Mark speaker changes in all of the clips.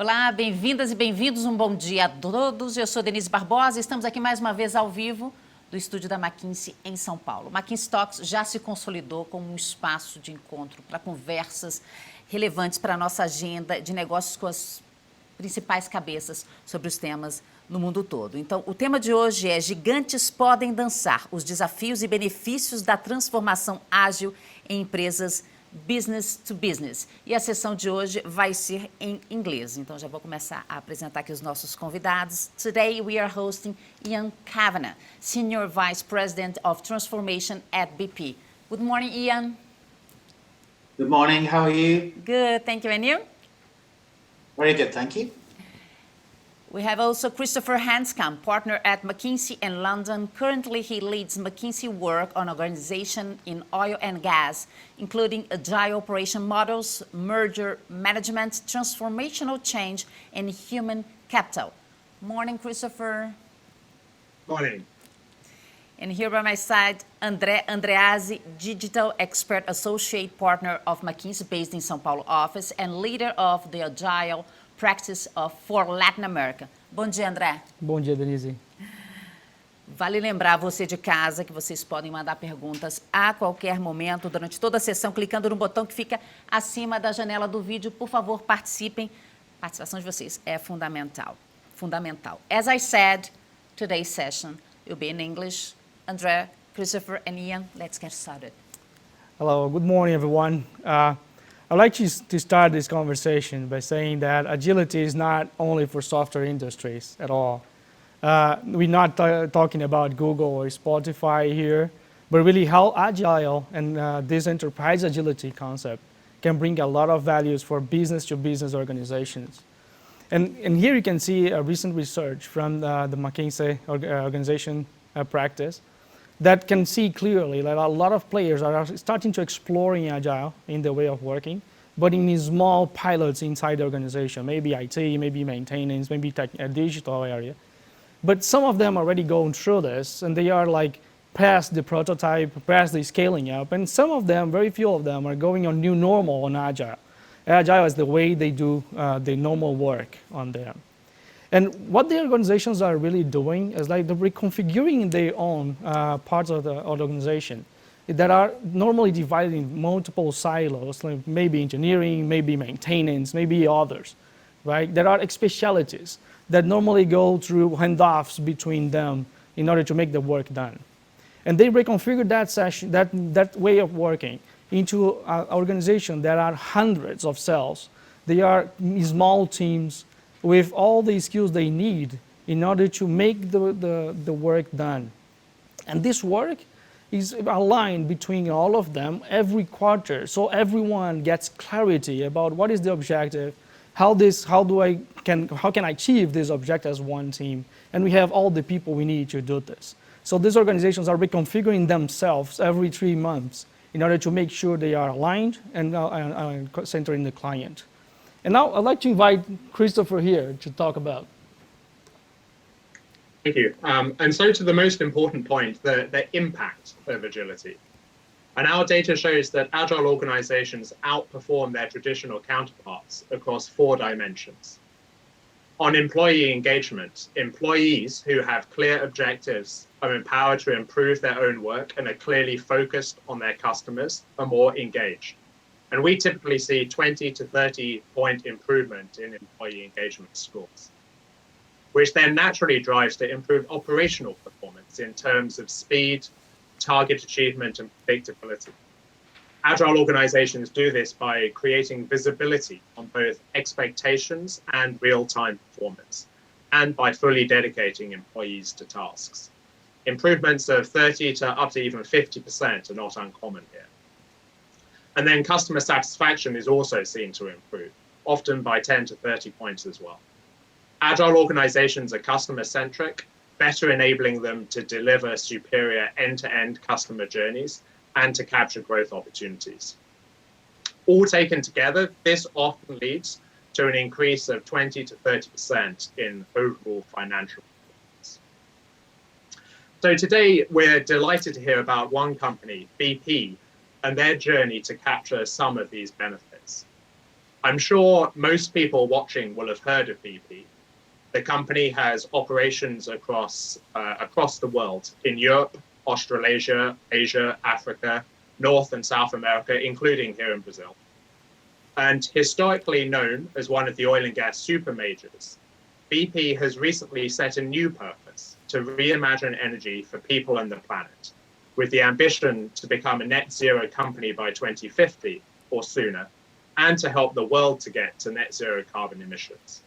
Speaker 1: Olá, bem-vindas e bem-vindos, um bom dia a todos. Eu sou Denise Barbosa e estamos aqui mais uma vez ao vivo do estúdio da McKinsey em São Paulo. McKinsey Talks já se consolidou como um espaço de encontro para conversas relevantes para a nossa agenda de negócios com as principais cabeças sobre os temas no mundo todo. Então, o tema de hoje é Gigantes podem dançar, os desafios e benefícios da transformação ágil em empresas business to business. E a sessão de hoje vai ser em inglês. Então, já vou começar a apresentar aqui os nossos convidados. Today, we are hosting Ian Cavanagh, Senior Vice-President of Transformation at BP. Good morning, Ian.
Speaker 2: Good morning. How are you?
Speaker 1: Good, thank you. And you?
Speaker 2: Very good, thank you.
Speaker 1: We have also Christopher Handscomb, partner at McKinsey in London. Currently, he leads McKinsey work on organization in oil and gas, including agile operation models, merger management, transformational change, and human capital. Morning, Christopher.
Speaker 3: Morning.
Speaker 1: And here by my side, Andreazzi, Digital Expert Associate Partner of McKinsey based in São Paulo office and leader of the Agile Practice for Latin America. Bom dia, André.
Speaker 4: Bom dia, Denise.
Speaker 1: Vale lembrar você de casa que vocês podem mandar perguntas a qualquer momento, durante toda a sessão, clicando no botão que fica acima da janela do vídeo. Por favor, participem. A participação de vocês é fundamental. Fundamental. As I said, today's session will be in English. André, Christopher, and Ian, let's get started.
Speaker 4: Hello, good morning, everyone. I'd like to start this conversation by saying that agility is not only for software industries at all. We're not talking about Google or Spotify here, but really how agile and this enterprise agility concept can bring a lot of values for business-to-business organizations. And here you can see a recent research from the McKinsey organization practice that can see clearly that a lot of players are starting to exploring agile in the way of working, but in small pilots inside the organization, maybe IT, maybe maintenance, maybe a digital area. But some of them already going through this, and they are like past the prototype, past the scaling up, and some of them, very few of them, are going on new normal on agile. Agile is the way they do the normal work on them. And what the organizations are really doing is like they're reconfiguring their own parts of the organization that are normally divided in multiple silos, like maybe engineering, maybe maintenance, maybe others, right? There are specialties that normally go through handoffs between them in order to make the work done. And they reconfigure that way of working into an organization that are hundreds of cells. They are small teams with all the skills they need in order to make the work done. And this work is aligned between all of them every quarter, so everyone gets clarity about what is the objective, how can I achieve this objective as one team, and we have all the people we need to do this. So these organizations are reconfiguring themselves every 3 months in order to make sure they are aligned and centering the client. And now I'd like to invite Christopher here to talk about.
Speaker 3: Thank you. And so to the most important point, the impact of agility. And our data shows that agile organizations outperform their traditional counterparts across 4 dimensions. On employee engagement, employees who have clear objectives are empowered to improve their own work and are clearly focused on their customers are more engaged. And we typically see 20 to 30 point improvement in employee engagement scores, which then naturally drives to improve operational performance in terms of speed, target achievement, and predictability. Agile organizations do this by creating visibility on both expectations and real-time performance, and by fully dedicating employees to tasks. Improvements of 30 to up to even 50% are not uncommon here. And then customer satisfaction is also seen to improve, often by 10 to 30 points as well. Agile organizations are customer-centric, better enabling them to deliver superior end-to-end customer journeys and to capture growth opportunities. All taken together, this often leads to an increase of 20 to 30% in overall financial performance. So today, we're delighted to hear about one company, BP, and their journey to capture some of these benefits. I'm sure most people watching will have heard of BP. The company has operations across the world in Europe, Australasia, Asia, Africa, North and South America, including here in Brazil. And historically known as one of the oil and gas super majors, BP has recently set a new purpose to reimagine energy for people and the planet, with the ambition to become a net zero company by 2050 or sooner, and to help the world to get to net zero carbon emissions.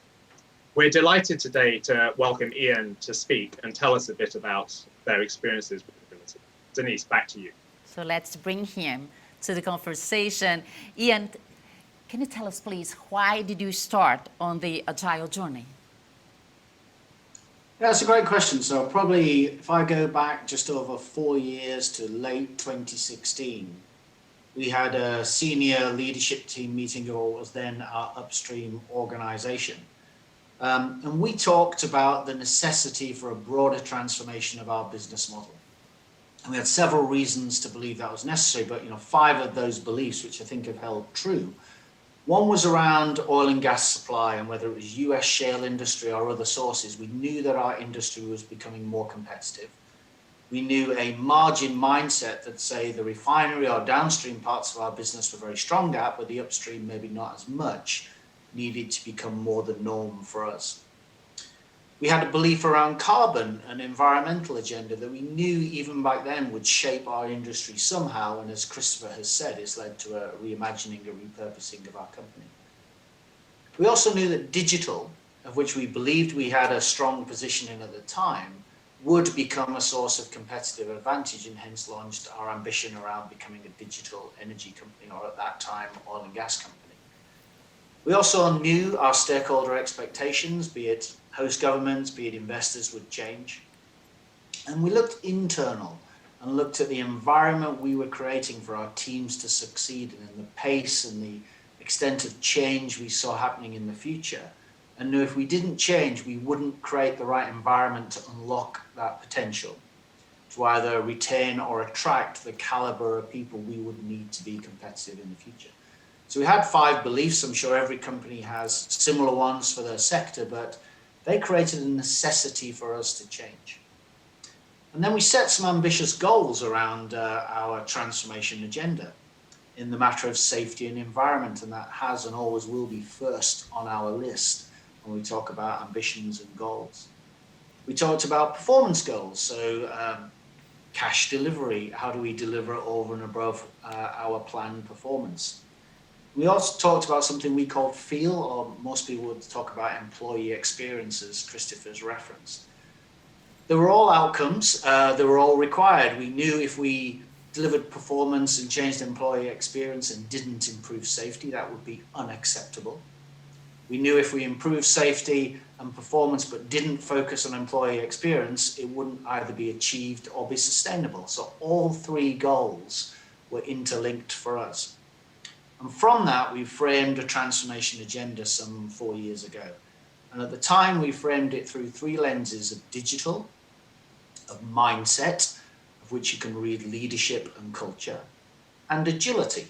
Speaker 3: We're delighted today to welcome Ian to speak and tell us a bit about their experiences with agility. Denise, back to you.
Speaker 1: So let's bring him to the conversation. Ian, can you tell us, please, why did you start on the agile journey?
Speaker 2: Yeah, that's a great question. So probably if I go back just over 4 years to late 2016, we had a senior leadership team meeting of what was then our upstream organization. And we talked about the necessity for a broader transformation of our business model. And we had several reasons to believe that was necessary, but 5 of those beliefs, which I think have held true. One was around oil and gas supply, and whether it was US shale industry or other sources, we knew that our industry was becoming more competitive. We knew a margin mindset that, say, the refinery or downstream parts of our business were very strong at, but the upstream maybe not as much, needed to become more the norm for us. We had a belief around carbon and environmental agenda that we knew even back then would shape our industry somehow, and as Christopher has said, it's led to a reimagining, a repurposing of our company. We also knew that digital, of which we believed we had a strong position in at the time, would become a source of competitive advantage, and hence launched our ambition around becoming a digital energy company, or at that time, oil and gas company. We also knew our stakeholder expectations, be it host governments, be it investors, would change. And we looked internal and looked at the environment we were creating for our teams to succeed in, and the pace and the extent of change we saw happening in the future, and knew if we didn't change, we wouldn't create the right environment to unlock that potential, to either retain or attract the caliber of people we would need to be competitive in the future. So we had 5 beliefs. I'm sure every company has similar ones for their sector, but they created a necessity for us to change. And then we set some ambitious goals around our transformation agenda in the matter of safety and environment, and that has and always will be first on our list when we talk about ambitions and goals. We talked about performance goals, so cash delivery, how do we deliver over and above our planned performance? We also talked about something we called feel, or most people would talk about employee experiences, Christopher's referenced. They were all outcomes, they were all required. We knew if we delivered performance and changed employee experience and didn't improve safety, that would be unacceptable. We knew if we improved safety and performance but didn't focus on employee experience, it wouldn't either be achieved or be sustainable. So all 3 goals were interlinked for us. And from that, we framed a transformation agenda some 4 years ago. And at the time, we framed it through 3 lenses of digital, of mindset, of which you can read leadership and culture, and agility.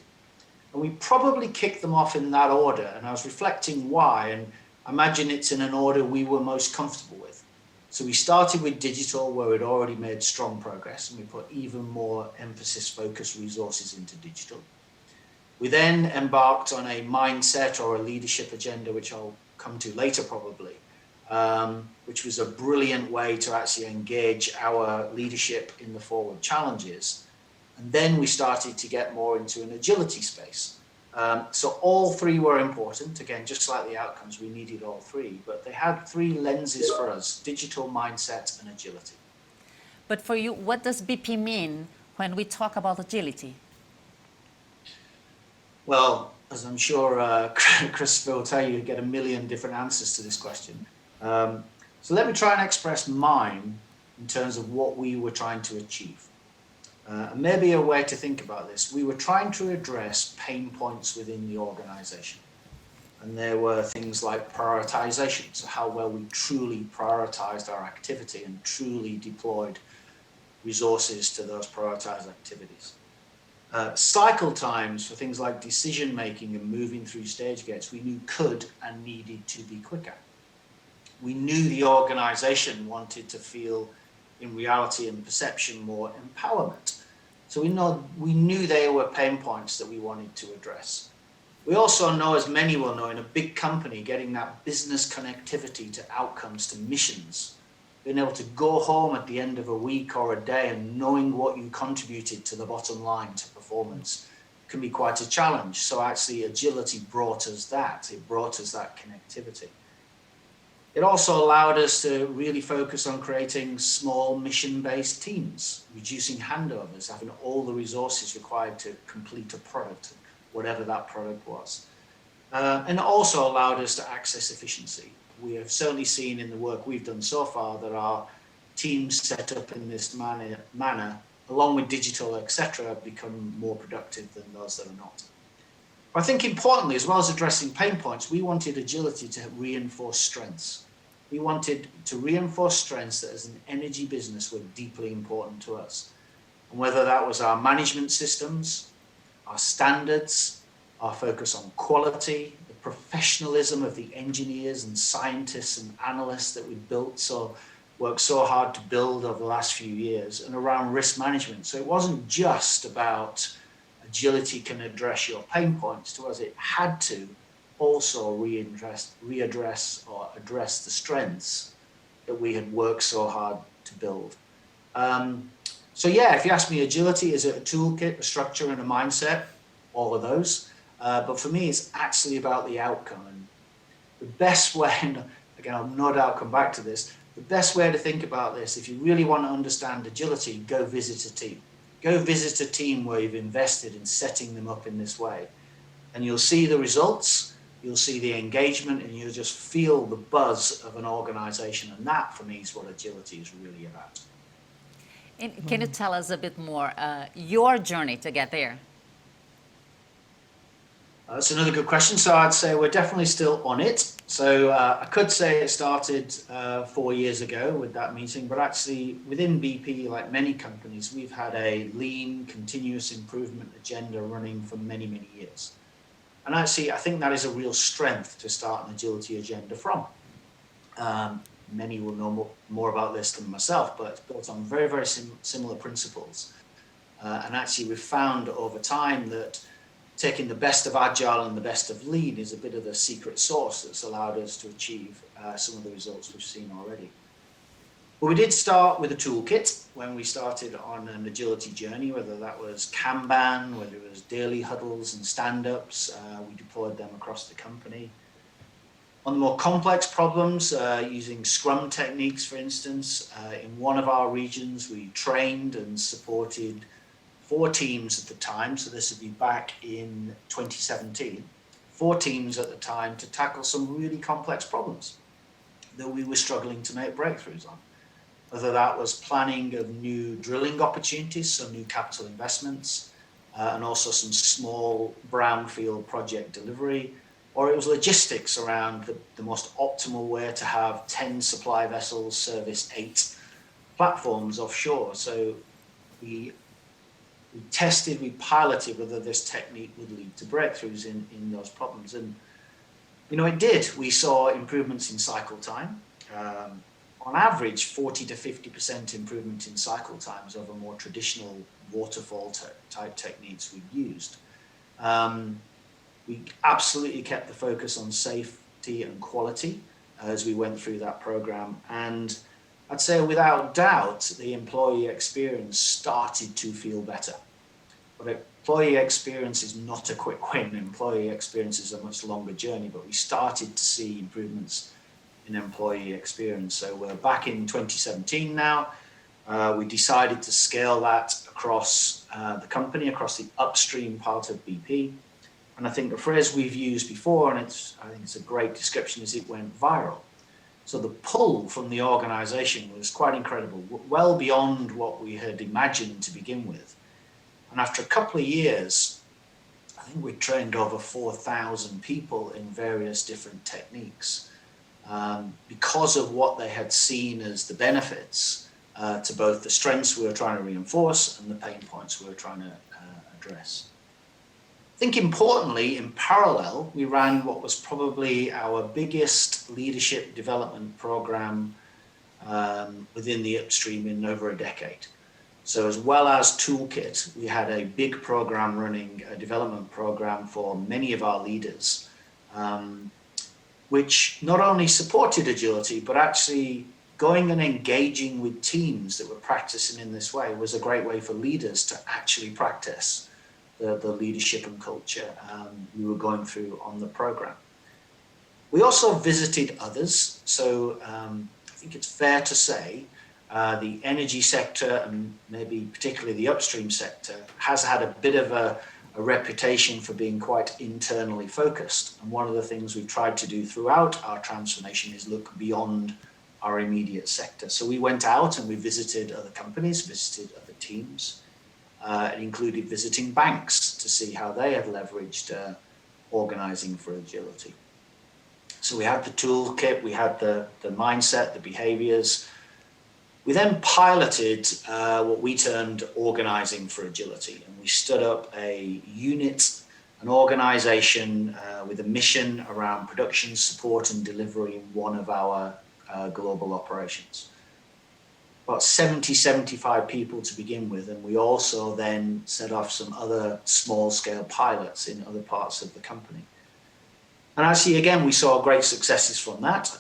Speaker 2: And we probably kicked them off in that order. And I was reflecting why, and I imagine it's in an order we were most comfortable with. So we started with digital, where we'd already made strong progress, and we put even more emphasis, focus, resources into digital. We then embarked on a mindset or a leadership agenda, which I'll come to later probably, which was a brilliant way to actually engage our leadership in the forward challenges. And then we started to get more into an agility space. So all 3 were important. Again, just like the outcomes, we needed all 3, but they had 3 lenses for us: digital, mindset, and agility.
Speaker 1: But for you, what does BP mean when we talk about agility?
Speaker 2: Well, as I'm sure Christopher will tell you, you get a million different answers to this question. So let me try and express mine in terms of what we were trying to achieve. And maybe a way to think about this, we were trying to address pain points within the organization. And there were things like prioritization, so how well we truly prioritized our activity and truly deployed resources to those prioritized activities. Cycle times for things like decision making and moving through stage gates, we knew could and needed to be quicker. We knew the organization wanted to feel, in reality and perception, more empowerment. So we knew there were pain points that we wanted to address. We also know, as many will know, in a big company, getting that business connectivity to outcomes, to missions, being able to go home at the end of a week or a day and knowing what you contributed to the bottom line, to performance, can be quite a challenge. So actually agility brought us that. It brought us that connectivity. It also allowed us to really focus on creating small mission-based teams, reducing handovers, having all the resources required to complete a product, whatever that product was. And it also allowed us to access efficiency. We have certainly seen in the work we've done so far that our teams set up in this manner, along with digital, etc., become more productive than those that are not. I think importantly, as well as addressing pain points, we wanted agility to reinforce strengths. We wanted to reinforce strengths that as an energy business were deeply important to us. And whether that was our management systems, our standards, our focus on quality, the professionalism of the engineers and scientists and analysts that we worked so hard to build over the last few years, and around risk management. So it wasn't just about agility can address your pain points. To us, it had to also readdress or address the strengths that we had worked so hard to build. So yeah, if you ask me, agility, is it a toolkit, a structure, and a mindset? All of those. But for me, it's actually about the outcome. And the best way, and again, I'll no doubt come back to this, the best way to think about this, if you really want to understand agility, go visit a team. Go visit a team where you've invested in setting them up in this way. And you'll see the results, you'll see the engagement, and you'll just feel the buzz of an organization. And that, for me, is what agility is really about.
Speaker 1: And can you tell us a bit more, your journey to get there?
Speaker 2: That's another good question. So I'd say we're definitely still on it. So I could say it started 4 years ago with that meeting, but actually within BP, like many companies, we've had a lean, continuous improvement agenda running for many, many years. And actually, I think that is a real strength to start an agility agenda from. Many will know more about this than myself, but it's built on very, very similar principles. And actually, we've found over time that taking the best of agile and the best of lean is a bit of the secret sauce that's allowed us to achieve some of the results we've seen already. But we did start with a toolkit when we started on an agility journey, whether that was Kanban, whether it was daily huddles and stand-ups. We deployed them across the company. On the more complex problems, using Scrum techniques, for instance, in one of our regions, we trained and supported 4 teams at the time, so this would be back in 2017, 4 teams at the time to tackle some really complex problems that we were struggling to make breakthroughs on. Whether that was planning of new drilling opportunities, so new capital investments, and also some small brownfield project delivery, or it was logistics around the most optimal way to have 10 supply vessels service 8 platforms offshore. So we tested, we piloted whether this technique would lead to breakthroughs in those problems. And, you know, it did. We saw improvements in cycle time. On average, 40 to 50% improvement in cycle times over more traditional waterfall type techniques we'd used. We absolutely kept the focus on safety and quality as we went through that program. And I'd say without doubt, the employee experience started to feel better. But employee experience is not a quick win. Employee experience is a much longer journey, but we started to see improvements in employee experience. So we're back in 2017 now. We decided to scale that across the company, across the upstream part of BP. And I think the phrase we've used before, and I think it's a great description, is it went viral. So the pull from the organization was quite incredible, well beyond what we had imagined to begin with. And after a couple of years, I think we trained over 4,000 people in various different techniques because of what they had seen as the benefits to both the strengths we were trying to reinforce and the pain points we were trying to address. I think importantly, in parallel, we ran what was probably our biggest leadership development program within the upstream in over a decade. So as well as Toolkit, we had a big program running, a development program for many of our leaders, which not only supported agility, but actually going and engaging with teams that were practicing in this way was a great way for leaders to actually practice the leadership and culture we were going through on the program. We also visited others. So I think it's fair to say the energy sector, and maybe particularly the upstream sector, has had a bit of a reputation for being quite internally focused. And one of the things we've tried to do throughout our transformation is look beyond our immediate sector. So we went out and we visited other companies, visited other teams. It included visiting banks to see how they had leveraged organizing for agility. So we had the toolkit, we had the mindset, the behaviors. We then piloted what we termed organizing for agility. And we stood up a unit, an organization with a mission around production, support, and delivery in one of our global operations. About 70, 75 people to begin with. And we also then set off some other small scale pilots in other parts of the company. And actually, again, we saw great successes from that.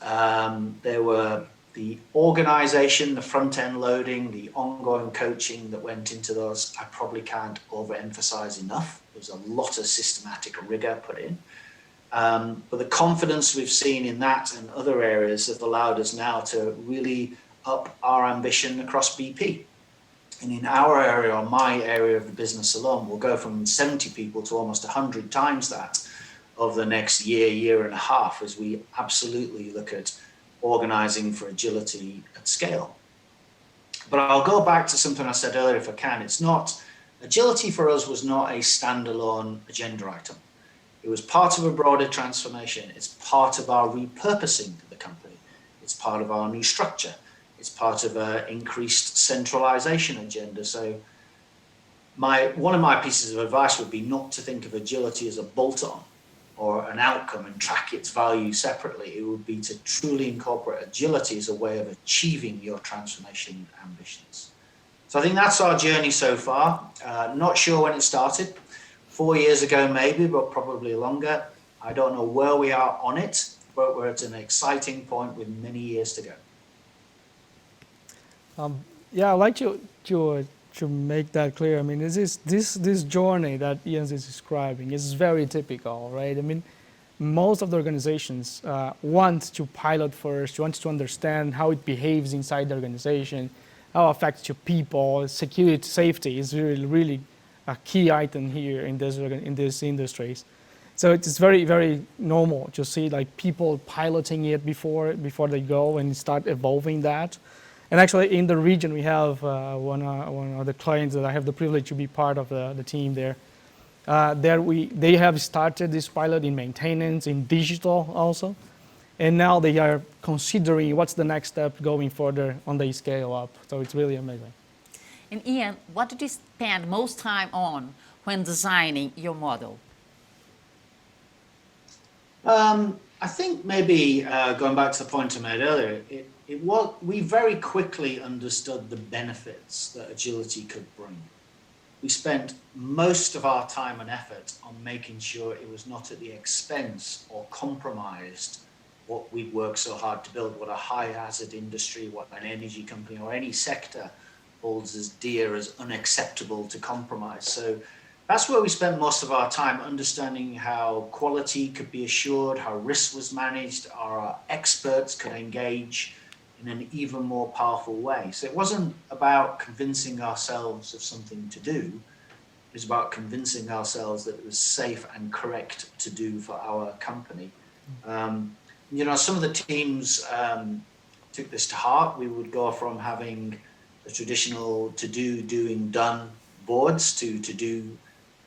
Speaker 2: There were the organization, the front end loading, the ongoing coaching that went into those. I probably can't overemphasize enough. There's a lot of systematic rigor put in. But the confidence we've seen in that and other areas have allowed us now to really up our ambition across BP. And in our area, or my area of the business alone, we'll go from 70 people to almost 100 times that over the next year, year and a half, as we absolutely look at organizing for agility at scale. But I'll go back to something I said earlier if I can. It's not, agility for us was not a standalone agenda item. It was part of a broader transformation. It's part of our repurposing the company. It's part of our new structure. It's part of an increased centralization agenda. So one of my pieces of advice would be not to think of agility as a bolt-on or an outcome and track its value separately. It would be to truly incorporate agility as a way of achieving your transformation ambitions. So I think that's our journey so far. Not sure when it started. 4 years ago, maybe, but probably longer. I don't know where we are on it, but we're at an exciting point with many years to go.
Speaker 4: Yeah, I'd like to make that clear. I mean, this journey that Ian is describing is very typical, right? I mean, most of the organizations want to pilot first, want to understand how it behaves inside the organization, how it affects your people. Security, safety is really a key item here in these industries. So it's very, very normal to see like people piloting it before they go and start evolving that. And actually in the region, we have one of the clients that I have the privilege to be part of the team there. They have started this pilot in maintenance, in digital also. And now they are considering what's the next step going further on the scale up. So it's really amazing.
Speaker 1: And Ian, what did you spend most time on when designing your model?
Speaker 2: I think maybe going back to the point I made earlier, we very quickly understood the benefits that agility could bring. We spent most of our time and effort on making sure it was not at the expense or compromised what we'd worked so hard to build, what a high hazard industry, what an energy company or any sector holds as dear as unacceptable to compromise. So that's where we spent most of our time, understanding how quality could be assured, how risk was managed, our experts could engage in an even more powerful way. So it wasn't about convincing ourselves of something to do. It was about convincing ourselves that it was safe and correct to do for our company. Some of the teams took this to heart. We would go from having the traditional to-do, doing, done boards to do,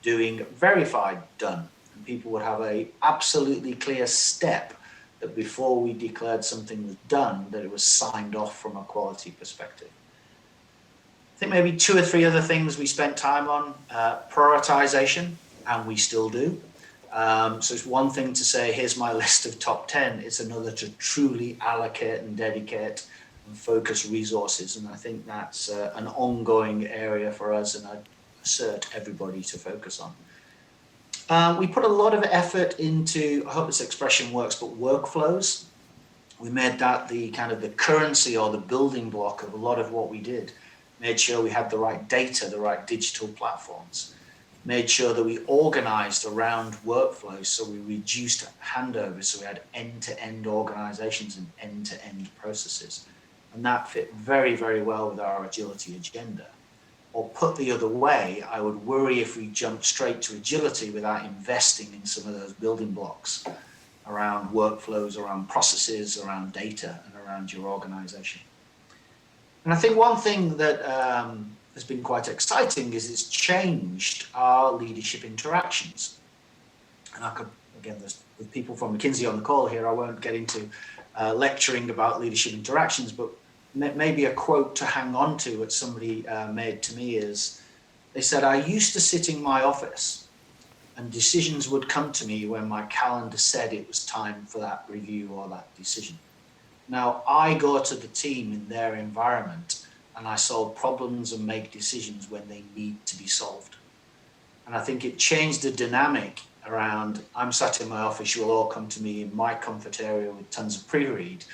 Speaker 2: doing, verified, done. And people would have a absolutely clear step that before we declared something was done, that it was signed off from a quality perspective. I think maybe 2 or 3 other things we spent time on, prioritization, and we still do. So it's one thing to say, here's my list of top 10. It's another to truly allocate and dedicate and focus resources. And I think that's an ongoing area for us, and I'd assert everybody to focus on. We put a lot of effort into, I hope this expression works, but workflows. We made that the kind of the currency or the building block of a lot of what we did. Made sure we had the right data, the right digital platforms. Made sure that we organized around workflows, so we reduced handovers, so we had end-to-end organizations and end-to-end processes. And that fit very, very well with our agility agenda. Or put the other way, I would worry if we jumped straight to agility without investing in some of those building blocks around workflows, around processes, around data, and around your organization. And I think one thing that has been quite exciting is it's changed our leadership interactions. And I could, again, there's with people from McKinsey on the call here, I won't get into lecturing about leadership interactions, but maybe a quote to hang on to that somebody made to me is, they said, I used to sit in my office and decisions would come to me when my calendar said it was time for that review or that decision. Now I go to the team in their environment and I solve problems and make decisions when they need to be solved. And I think it changed the dynamic around, I'm sat in my office, you'll all come to me in my comfort area with tons of pre-read,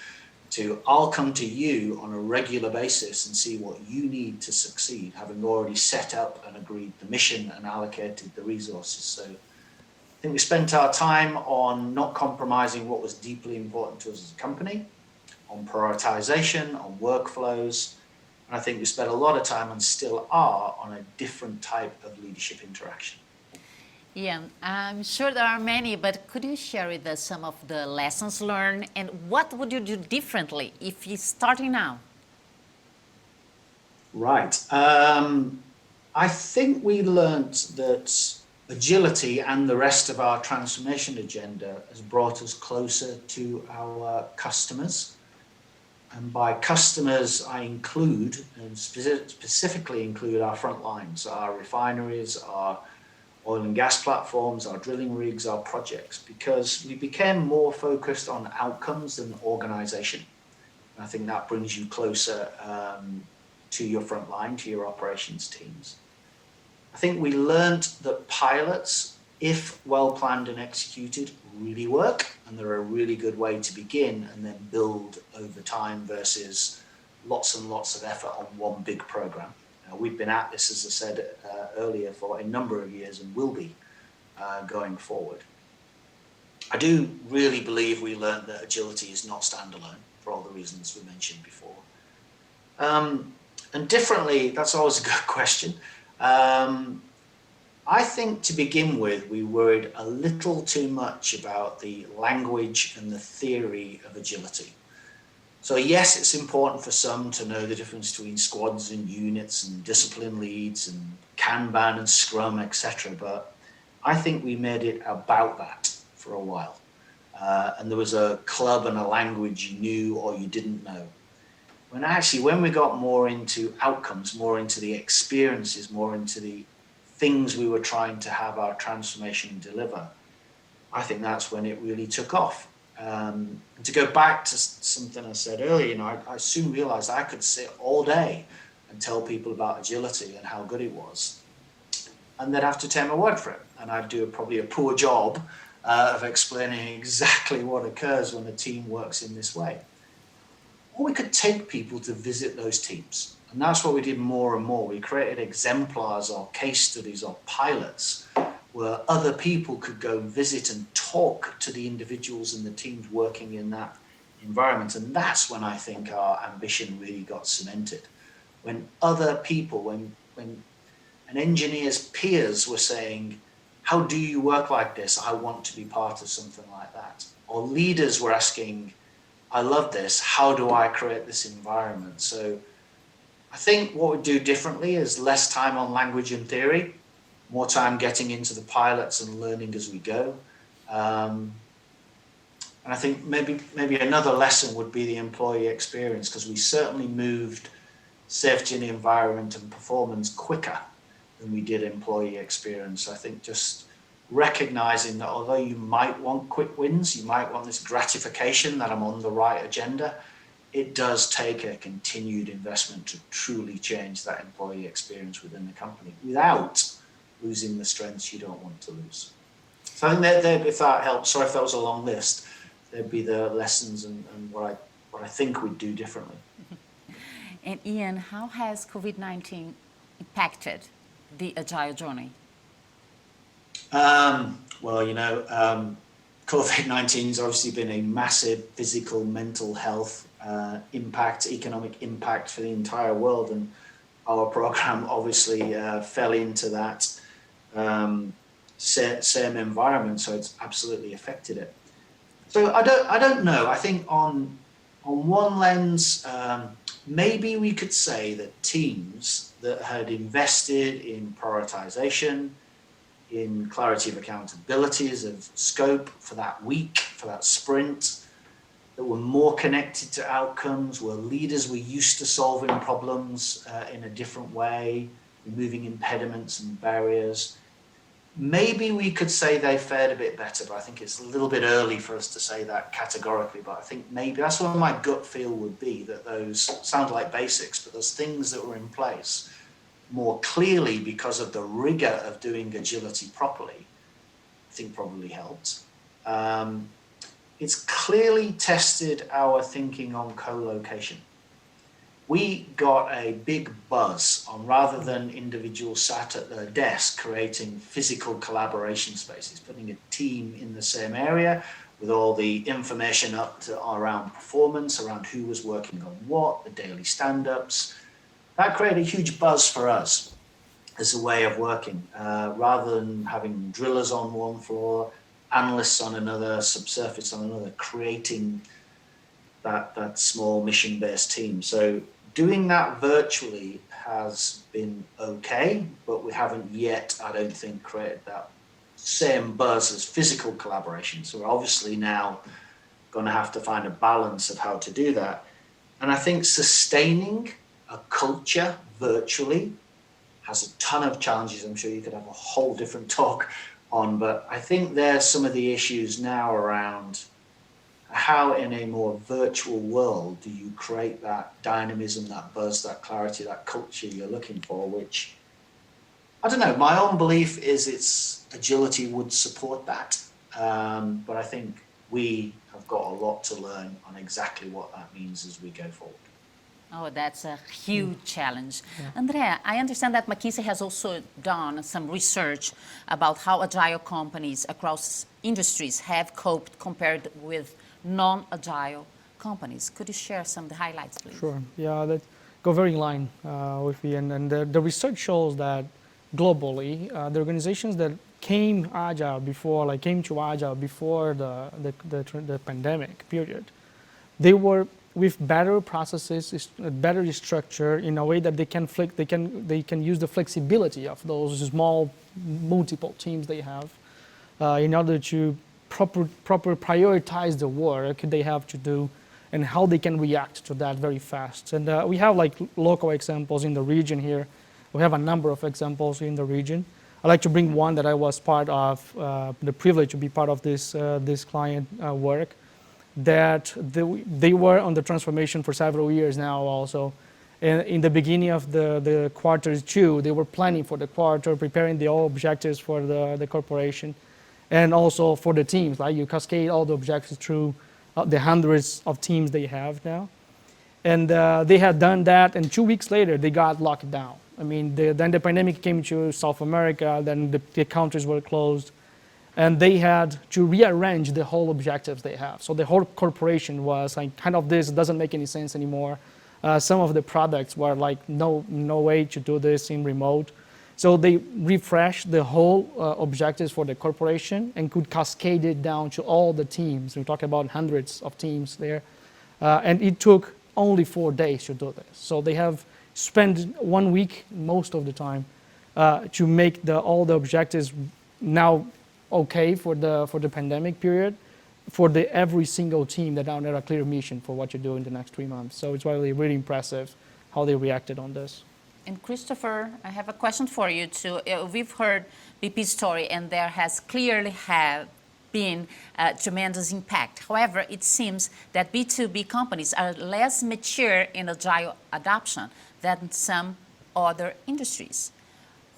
Speaker 2: to I'll come to you on a regular basis and see what you need to succeed, having already set up and agreed the mission and allocated the resources. So I think we spent our time on not compromising what was deeply important to us as a company, on prioritization, on workflows, and I think we spent a lot of time, and still are, on a different type of leadership interaction.
Speaker 1: Yeah, I'm sure there are many, but could you share with us some of the lessons learned, and what would you do differently if you're starting now?
Speaker 2: Right. I think we learned that agility and the rest of our transformation agenda has brought us closer to our customers. And by customers, I include, and specifically include our front lines, our refineries, our oil and gas platforms, our drilling rigs, our projects, because we became more focused on outcomes than organization. And I think that brings you closer to your front line, to your operations teams. I think we learned that pilots, if well planned and executed, really work, and they're a really good way to begin and then build over time versus lots and lots of effort on one big program. We've been at this, as I said earlier, for a number of years and will be going forward. I do really believe we learned that agility is not standalone for all the reasons we mentioned before. And differently, that's always a good question. I think to begin with, we worried a little too much about the language and the theory of agility. So yes, it's important for some to know the difference between squads and units and discipline leads and Kanban and Scrum, etc. But I think we made it about that for a while. And there was a club and a language you knew or you didn't know. When we got more into outcomes, more into the experiences, more into the things we were trying to have our transformation deliver, I think that's when it really took off. And to go back to something I said earlier, I soon realized I could sit all day and tell people about agility and how good it was, and they'd have to take my word for it. And I'd do probably a poor job of explaining exactly what occurs when a team works in this way. Or we could take people to visit those teams. And that's what we did more and more. We created exemplars or case studies or pilots where other people could go visit and talk to the individuals and the teams working in that environment. And that's when I think our ambition really got cemented. When other people, when an engineer's peers were saying, how do you work like this? I want to be part of something like that. Or leaders were asking, I love this. How do I create this environment? So I think what we do differently is less time on language and theory, more time getting into the pilots and learning as we go. And I think maybe another lesson would be the employee experience, because we certainly moved safety in the environment and performance quicker than we did employee experience. I think just recognizing that although you might want quick wins, you might want this gratification that I'm on the right agenda, it does take a continued investment to truly change that employee experience within the company without losing the strengths you don't want to lose. So I think that if that helps, sorry if that was a long list, there'd be the lessons and what I think we'd do differently.
Speaker 1: And Ian, how has COVID-19 impacted the Agile journey?
Speaker 2: Well, COVID-19 has obviously been a massive physical, mental health impact, economic impact for the entire world, and our program obviously fell into that same environment, so it's absolutely affected it. So I don't know. I think on one lens, maybe we could say that teams that had invested in prioritization, in clarity of accountabilities, of scope for that week, for that sprint, that were more connected to outcomes, were leaders were used to solving problems in a different way, removing impediments and barriers. Maybe we could say they fared a bit better, but I think it's a little bit early for us to say that categorically. But I think maybe that's what my gut feel would be, that those sound like basics, but those things that were in place more clearly because of the rigor of doing agility properly, I think probably helped. It's clearly tested our thinking on co-location. We got a big buzz on, rather than individuals sat at their desk creating physical collaboration spaces, putting a team in the same area with all the information around performance, around who was working on what, the daily stand-ups. That created a huge buzz for us as a way of working, rather than having drillers on one floor, analysts on another, subsurface on another, creating that small mission-based team. So doing that virtually has been okay, but we haven't yet, I don't think, created that same buzz as physical collaboration. So we're obviously now going to have to find a balance of how to do that. And I think sustaining a culture virtually has a ton of challenges. I'm sure you could have a whole different talk on, but I think there's some of the issues now around how in a more virtual world do you create that dynamism, that buzz, that clarity, that culture you're looking for, which, I don't know, my own belief is agility would support that. But I think we have got a lot to learn on exactly what that means as we go forward.
Speaker 1: Oh, that's a huge challenge. Yeah. André, I understand that McKinsey has also done some research about how agile companies across industries have coped compared with non-agile companies. Could you share some of the highlights, please?
Speaker 4: Sure. Yeah, that go very in line with me. And the research shows that globally, the organizations that came to agile before the pandemic period, they were with better processes, better structure in a way that they can use the flexibility of those small multiple teams they have in order to proper prioritize the work they have to do and how they can react to that very fast. And we have like local examples in the region here. We have a number of examples in the region. I'd like to bring one that I was part of, the privilege to be part of this client work, that they were on the transformation for several years now also. And in the beginning of the quarter two, they were planning for the quarter, preparing the all objectives for the corporation, and also for the teams. Like you cascade all the objectives through the hundreds of teams they have now. And they had done that, and 2 weeks later, they got locked down. I mean, then the pandemic came to South America, then the countries were closed, and they had to rearrange the whole objectives they have. So the whole corporation was like, kind of this doesn't make any sense anymore. Some of the products were like, no way to do this in remote. So they refreshed the whole objectives for the corporation and could cascade it down to all the teams. We're talking about hundreds of teams there. And it took only 4 days to do this. So they have spent 1 week most of the time to make all the objectives now okay for the pandemic period, for every single team that now have a clear mission for what you do in the next 3 months. So it's really, really impressive how they reacted on this.
Speaker 1: And Christopher, I have a question for you too. We've heard BP's story, and there has clearly been tremendous impact. However, it seems that B2B companies are less mature in agile adoption than some other industries.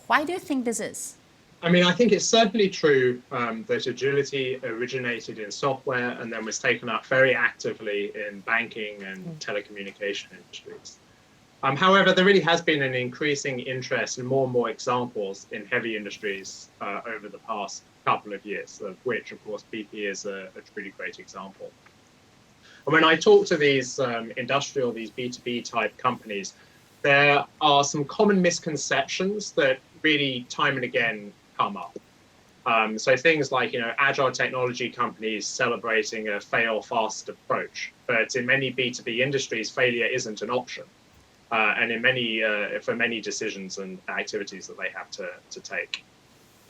Speaker 1: Why do you think this is?
Speaker 3: I mean, I think it's certainly true that agility originated in software and then was taken up very actively in banking and telecommunication industries. However, there really has been an increasing interest and more examples in heavy industries over the past couple of years, of which, of course, BP is a truly great example. And when I talk to these these B2B type companies, there are some common misconceptions that really time and again come up. So things like, agile technology companies celebrating a fail fast approach, but in many B2B industries, failure isn't an option. And for many decisions and activities that they have to take.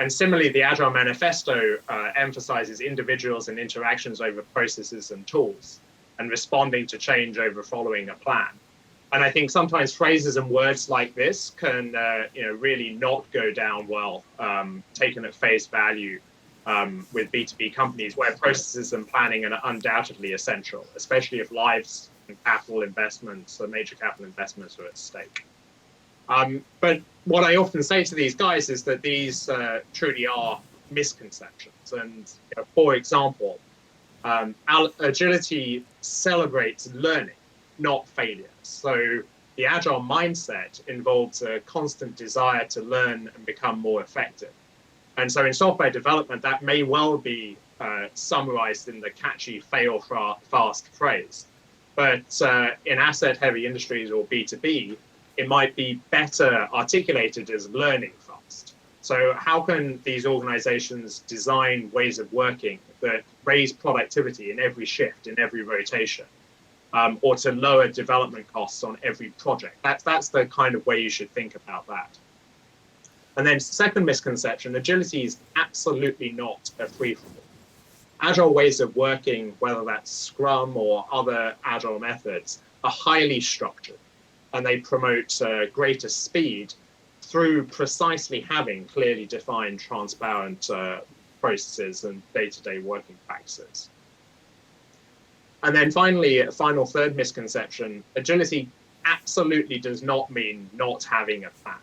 Speaker 3: And similarly, the Agile Manifesto emphasizes individuals and interactions over processes and tools, and responding to change over following a plan. And I think sometimes phrases and words like this can really not go down well, taken at face value with B2B companies, where processes and planning are undoubtedly essential, especially if lives and capital investments, or major capital investments, are at stake. But what I often say to these guys is that these truly are misconceptions. And for example, agility celebrates learning, not failure. So the agile mindset involves a constant desire to learn and become more effective. And so in software development, that may well be summarized in the catchy fail fast phrase. But in asset-heavy industries or B2B, it might be better articulated as learning fast. So how can these organizations design ways of working that raise productivity in every shift, in every rotation, or to lower development costs on every project? That's the kind of way you should think about that. And then second misconception, agility is absolutely not a free-for-all. Agile ways of working, whether that's Scrum or other agile methods, are highly structured, and they promote greater speed through precisely having clearly defined, transparent processes and day-to-day working practices. And then finally, a final third misconception, agility absolutely does not mean not having a plan.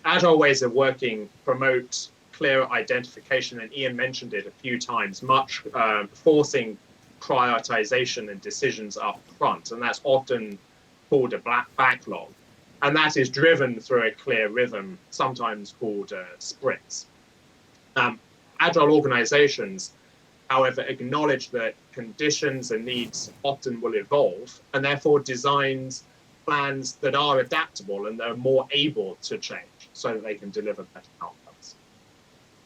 Speaker 3: Agile ways of working promote clear identification, and Ian mentioned it a few times, much forcing prioritization and decisions up front, and that's often called a backlog. And that is driven through a clear rhythm, sometimes called sprints. Agile organizations, however, acknowledge that conditions and needs often will evolve, and therefore designs plans that are adaptable and they're more able to change so that they can deliver better outcomes.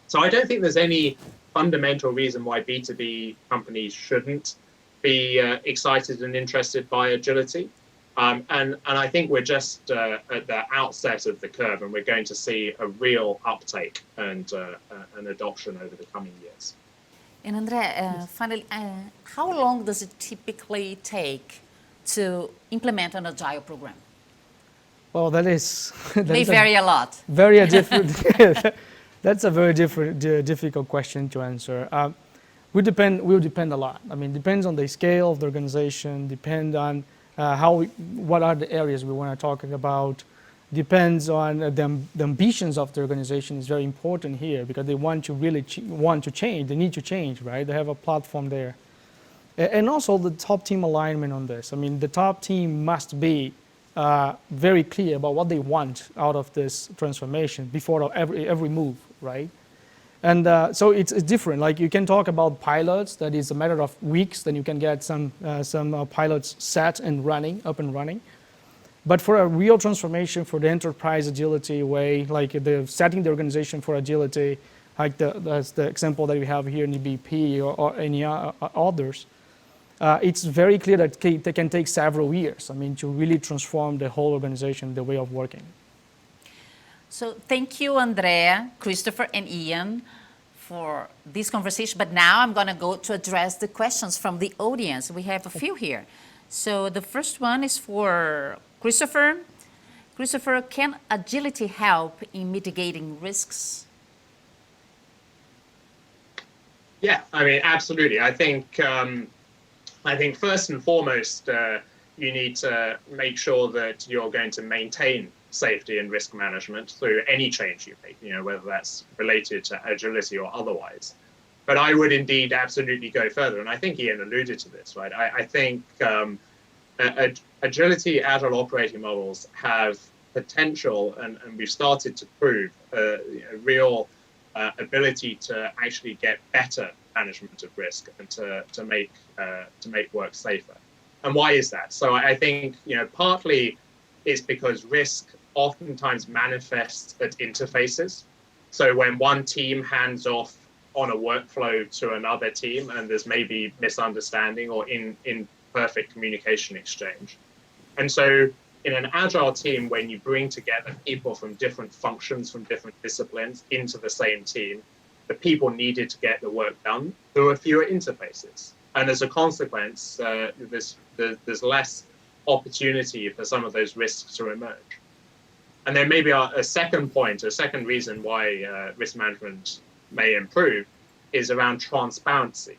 Speaker 3: So I don't think there's any fundamental reason why B2B companies shouldn't be excited and interested by agility. And I think we're just at the outset of the curve, and we're going to see a real uptake and an adoption over the coming years.
Speaker 1: And André, finally, how long does it typically take to implement an agile program?
Speaker 4: Well, that
Speaker 1: may vary a lot.
Speaker 4: Very different. That's a very difficult question to answer. Will depend a lot. I mean, depends on the scale of the organization, depend on what are the areas we want to talk about, depends on the ambitions of the organization is very important here, because they want to really want to change, they need to change, right? They have a platform there. And also the top team alignment on this. I mean, the top team must be very clear about what they want out of this transformation before every move, right? And so it's different. Like you can talk about pilots, that is a matter of weeks, then you can get some pilots set and running, up and running. But for a real transformation, for the enterprise agility way, like setting the organization for agility, like that's the example that we have here in the BP or any others, it's very clear that they can take several years, I mean, to really transform the whole organization, the way of working.
Speaker 1: So thank you, André, Christopher, and Ian for this conversation. But now I'm going to go to address the questions from the audience. We have a few here. So the first one is for Christopher, can agility help in mitigating risks?
Speaker 3: Yeah, I mean, absolutely. I think first and foremost, you need to make sure that you're going to maintain safety and risk management through any change you make, whether that's related to agility or otherwise. But I would indeed absolutely go further. And I think Ian alluded to this, right? I think agility, agile operating models have potential, and we've started to prove a real ability to actually get better management of risk and to make work safer. And why is that? So I think partly it's because risk oftentimes manifests at interfaces. So when one team hands off on a workflow to another team, and there's maybe misunderstanding or imperfect communication exchange. And so in an agile team, when you bring together people from different functions, from different disciplines into the same team, the people needed to get the work done, there were fewer interfaces. And as a consequence, there's less opportunity for some of those risks to emerge. And then maybe a second reason why risk management may improve is around transparency.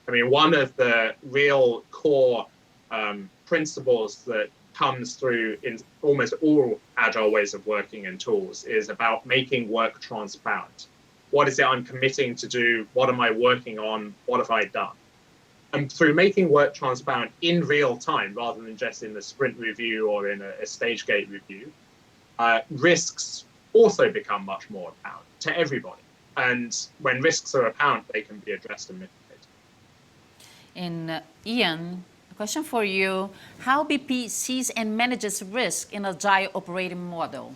Speaker 3: I mean, one of the real core principles that comes through in almost all agile ways of working and tools is about making work transparent. What is it I'm committing to do? What am I working on? What have I done? And through making work transparent in real time, rather than just in the sprint review or in a stage gate review, risks also become much more apparent to everybody. And when risks are apparent, they can be addressed and mitigated.
Speaker 1: And Ian, a question for you. How BP sees and manages risk in agile operating model?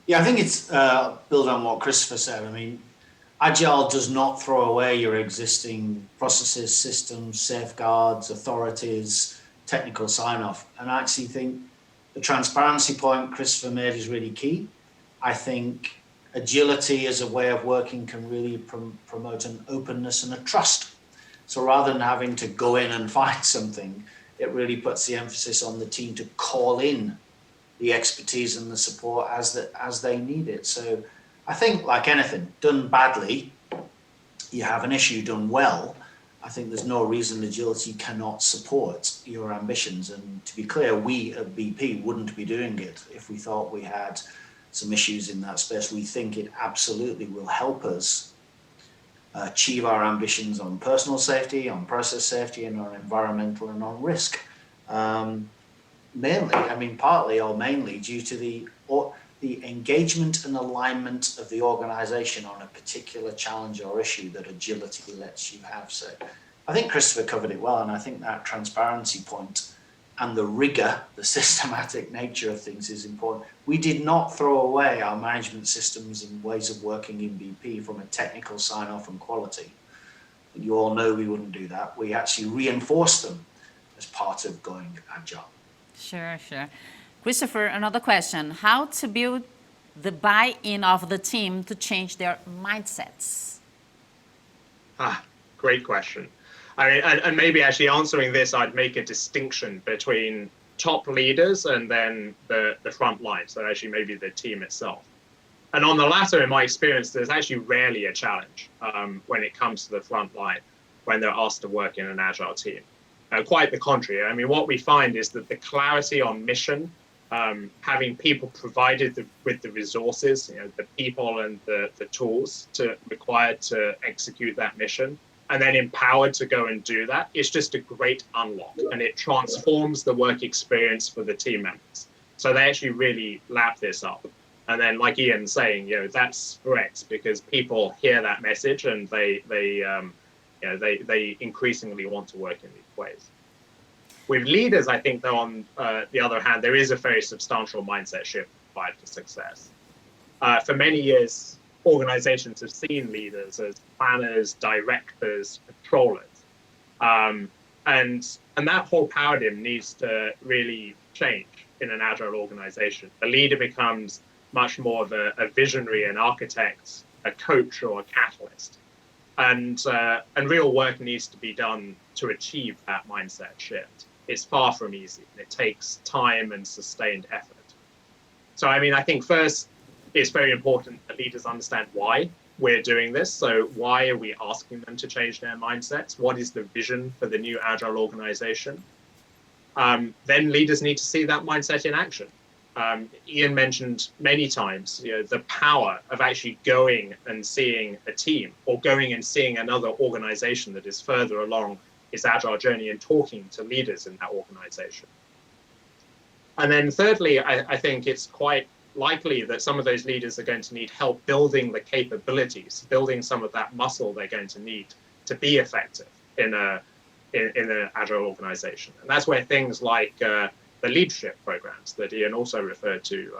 Speaker 2: Yeah, I think it's built on what Christopher said. I mean, Agile does not throw away your existing processes, systems, safeguards, authorities, technical sign-off. And I actually think the transparency point Christopher made is really key. I think agility as a way of working can really promote an openness and a trust. So rather than having to go in and find something, it really puts the emphasis on the team to call in the expertise and the support as they need it. So I think, like anything, done badly, you have an issue. Done well, I think there's no reason agility cannot support your ambitions. And to be clear, we at BP wouldn't be doing it if we thought we had some issues in that space. We think it absolutely will help us achieve our ambitions on personal safety, on process safety, and on environmental and on risk. Partly or mainly due to the engagement and alignment of the organization on a particular challenge or issue that agility lets you have. So I think Christopher covered it well, and I think that transparency point and the rigor, the systematic nature of things is important. We did not throw away our management systems and ways of working in BP from a technical sign-off and quality. You all know we wouldn't do that. We actually reinforced them as part of going agile.
Speaker 1: Sure. Christopher, another question. How to build the buy-in of the team to change their mindsets?
Speaker 3: Great question. I mean, and maybe actually answering this, I'd make a distinction between top leaders and then the front line, so actually maybe the team itself. And on the latter, in my experience, there's actually rarely a challenge when it comes to the front line when they're asked to work in an agile team. Quite the contrary. I mean, what we find is that the clarity on mission, having people provided with the resources, the people and the tools required to execute that mission, and then empowered to go and do that, it's just a great unlock, and it transforms the work experience for the team members. So they actually really lap this up. And then, like Ian's saying, that's correct, because people hear that message and they increasingly want to work in these ways. With leaders, I think, though, on the other hand, there is a very substantial mindset shift required for success. For many years, organizations have seen leaders as planners, directors, controllers. And that whole paradigm needs to really change in an agile organization. The leader becomes much more of a visionary, an architect, a coach, or a catalyst. And real work needs to be done to achieve that mindset shift. is far from easy. It takes time and sustained effort. So, I mean, I think first, it's very important that leaders understand why we're doing this. So why are we asking them to change their mindsets? What is the vision for the new agile organization? Then leaders need to see that mindset in action. Ian mentioned many times, the power of actually going and seeing a team or going and seeing another organization that is further along its agile journey and talking to leaders in that organization. And then thirdly, I think it's quite likely that some of those leaders are going to need help building the capabilities, building some of that muscle they're going to need to be effective in an agile organization. And that's where things like the leadership programs that Ian also referred to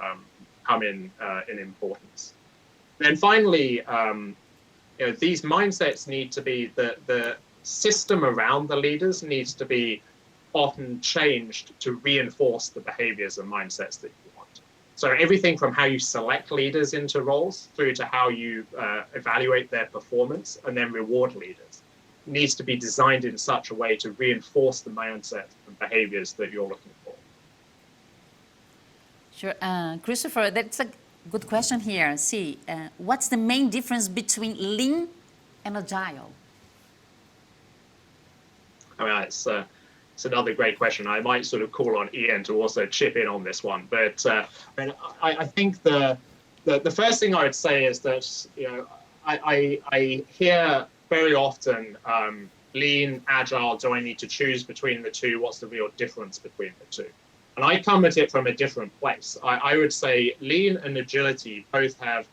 Speaker 3: come in importance. Then finally, these mindsets need to be, the system around the leaders needs to be often changed to reinforce the behaviors and mindsets that you want. So everything from how you select leaders into roles through to how you evaluate their performance and then reward leaders needs to be designed in such a way to reinforce the mindset and behaviors that you're looking for.
Speaker 1: Sure. Christopher, that's a good question here. See, what's the main difference between lean and agile?
Speaker 3: I mean, it's another great question. I might sort of call on Ian to also chip in on this one. But I think the first thing I would say is that, I hear very often lean, agile, do I need to choose between the two? What's the real difference between the two? And I come at it from a different place. I would say lean and agility both have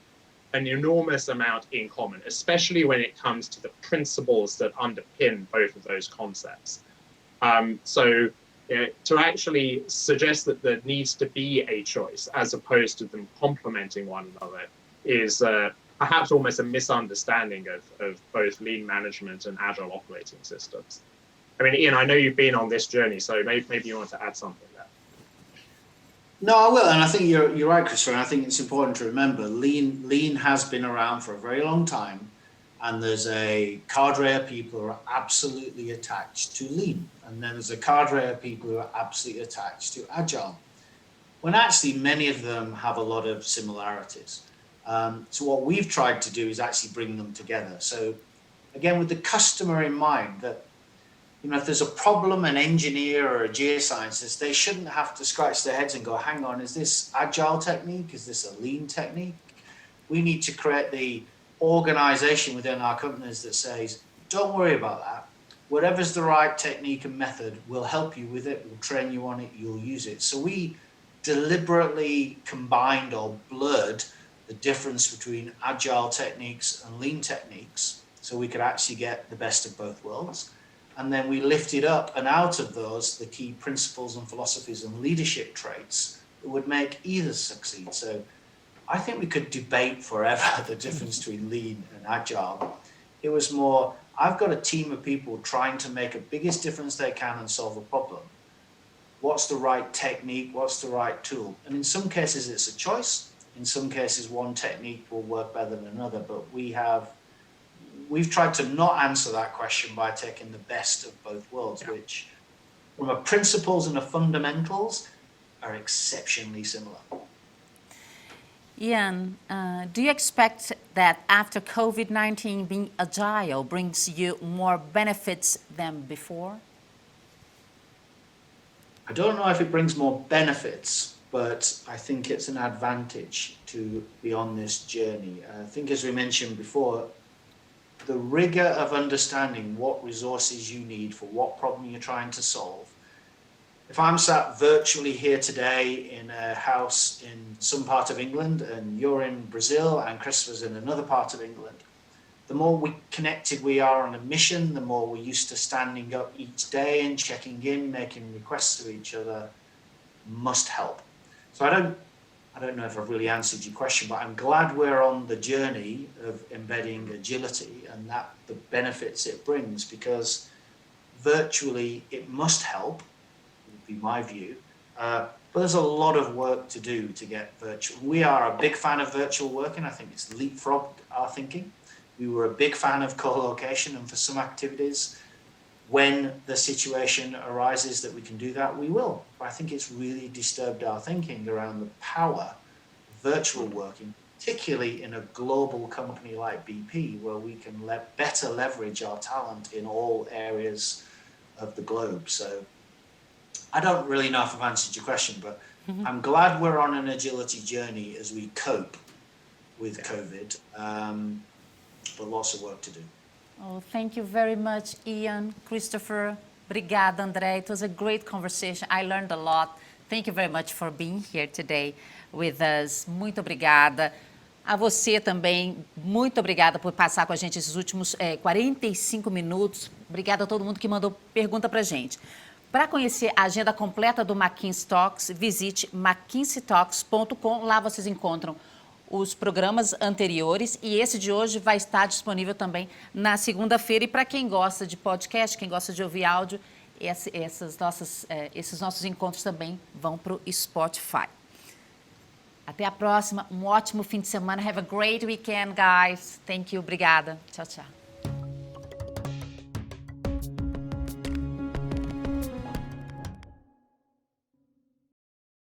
Speaker 3: an enormous amount in common, especially when it comes to the principles that underpin both of those concepts. So to actually suggest that there needs to be a choice as opposed to them complementing one another is perhaps almost a misunderstanding of both lean management and agile operating systems. I mean, Ian, I know you've been on this journey, so maybe you want to add something there.
Speaker 2: No, I will, and I think you're right, Christopher. And I think it's important to remember lean has been around for a very long time, and there's a cadre of people who are absolutely attached to lean, and then there's a cadre of people who are absolutely attached to agile, when actually many of them have a lot of similarities. So what we've tried to do is actually bring them together. So again, with the customer in mind, that if there's a problem, an engineer or a geoscientist, they shouldn't have to scratch their heads and go, hang on, is this agile technique? Is this a lean technique? We need to create the organization within our companies that says, don't worry about that. Whatever's the right technique and method, we'll help you with it, we'll train you on it, you'll use it. So we deliberately combined or blurred the difference between agile techniques and lean techniques so we could actually get the best of both worlds. And then we lifted up and out of those the key principles and philosophies and leadership traits that would make either succeed. So I think we could debate forever the difference between lean and agile. It was more, I've got a team of people trying to make the biggest difference they can and solve a problem. What's the right technique? What's the right tool? And in some cases it's a choice. In some cases one technique will work better than another, but we've tried to not answer that question by taking the best of both worlds, which from a principles and a fundamentals are exceptionally similar.
Speaker 1: Ian, do you expect that after COVID-19 being agile brings you more benefits than before?
Speaker 2: I don't know if it brings more benefits, but I think it's an advantage to be on this journey. I think, as we mentioned before, the rigor of understanding what resources you need for what problem you're trying to solve. If I'm sat virtually here today in a house in some part of England and you're in Brazil and Christopher's in another part of England, the more connected we are on a mission, the more we're used to standing up each day and checking in, making requests to each other, must help. So I don't know if I've really answered your question, but I'm glad we're on the journey of embedding agility and that the benefits it brings, because virtually it must help, would be my view. But there's a lot of work to do to get virtual. We are a big fan of virtual working. I think it's leapfrogged our thinking. We were a big fan of co-location, and for some activities, when the situation arises that we can do that, we will. I think it's really disturbed our thinking around the power of virtual working, particularly in a global company like BP, where we can better leverage our talent in all areas of the globe. So I don't really know if I've answered your question, but I'm glad we're on an agility journey as we cope with COVID, but lots of work to do.
Speaker 1: Oh, thank you very much, Ian, Christopher. Obrigada, André. It was a great conversation. I learned a lot. Thank you very much for being here today with us. Muito obrigada. A você também, muito obrigada por passar com a gente esses últimos 45 minutos. Obrigada a todo mundo que mandou pergunta para a gente. Para conhecer a agenda completa do McKinsey Talks, visite mckinseytalks.com. Lá vocês encontram os programas anteriores e esse de hoje vai estar disponível também na segunda-feira. E para quem gosta de podcast, quem gosta de ouvir áudio, esses nossos encontros também vão para o Spotify. Até a próxima, um ótimo fim de semana. Have a great weekend, guys. Thank you, obrigada. Tchau, tchau.